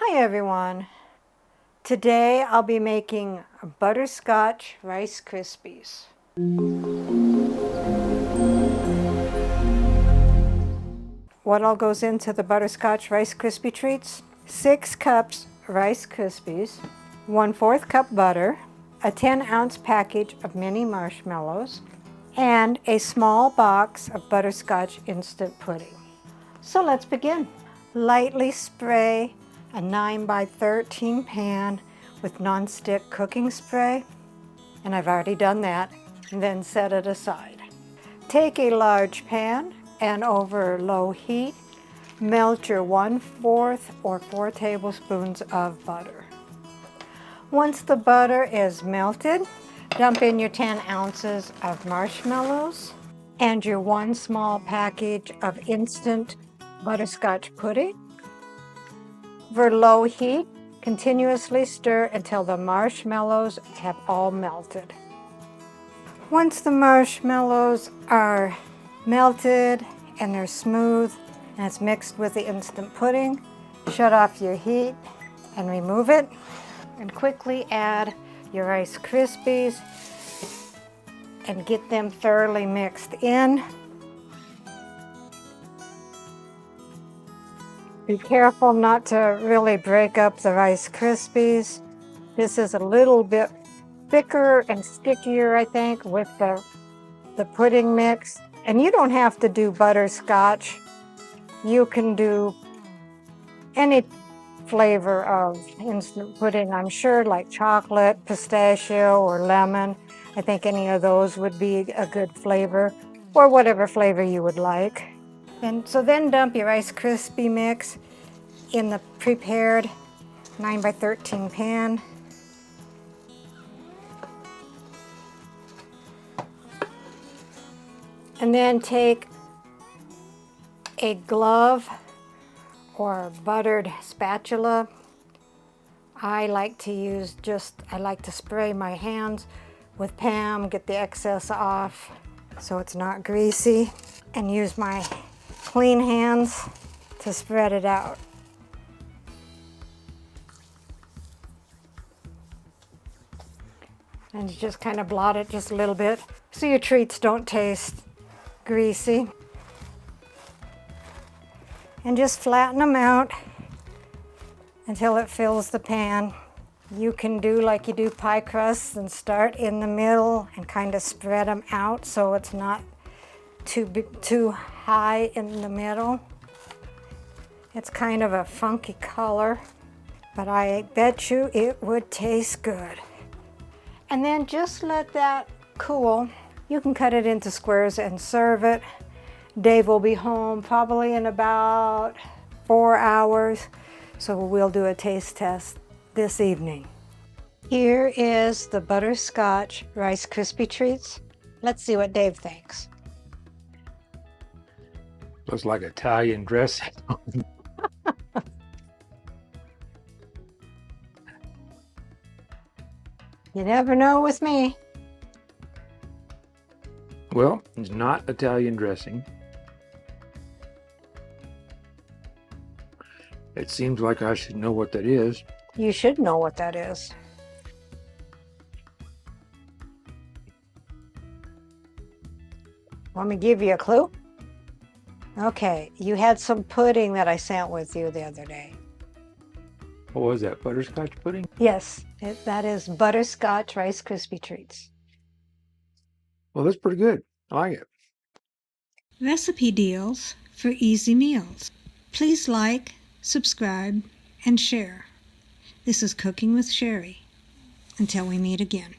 Hi everyone. Today I'll be making Butterscotch Rice Krispies. What all goes into the Butterscotch Rice Krispie Treats? 6 cups Rice Krispies, 1/4 cup butter, a 10-ounce package of mini marshmallows, and a small box of butterscotch instant pudding. So let's begin. Lightly spray a 9x13 pan with nonstick cooking spray, and I've already done that, and then set it aside. Take a large pan and over low heat, melt your 1/4 or 4 tablespoons of butter. Once the butter is melted, dump in your 10 ounces of marshmallows and your 1 small package of instant butterscotch pudding. Over low heat, continuously stir until the marshmallows have all melted. Once the marshmallows are melted and they're smooth and it's mixed with the instant pudding, shut off your heat and remove it, and quickly add your Rice Krispies and get them thoroughly mixed in. Be careful not to really break up the Rice Krispies. This is a little bit thicker and stickier, I think, with the pudding mix. And you don't have to do butterscotch. You can do any flavor of instant pudding, I'm sure, like chocolate, pistachio, or lemon. I think any of those would be a good flavor, or whatever flavor you would like. And so then dump your Rice Krispie mix in the prepared 9x13 pan. And then take a glove or buttered spatula. I like to spray my hands with Pam, get the excess off so it's not greasy, and use my clean hands to spread it out. And you just kind of blot it just a little bit so your treats don't taste greasy. And just flatten them out until it fills the pan. You can do like you do pie crusts and start in the middle and kind of spread them out so it's not too high in the middle. It's kind of a funky color, but I bet you it would taste good. And then just let that cool. You can cut it into squares and serve it. Dave will be home probably in about 4 hours, so we'll do a taste test this evening. Here is the Butterscotch Rice Krispie Treats. Let's see what Dave thinks. Looks like Italian dressing. You never know with me. Well, it's not Italian dressing. It seems like I should know what that is. You should know what that is. Want me to give you a clue? Okay, you had some pudding that I sent with you the other day. What was that, butterscotch pudding? Yes, that is Butterscotch Rice Krispie Treats. Well, that's pretty good. I like it. Recipe deals for easy meals. Please like, subscribe, and share. This is Cooking with Sherry. Until we meet again.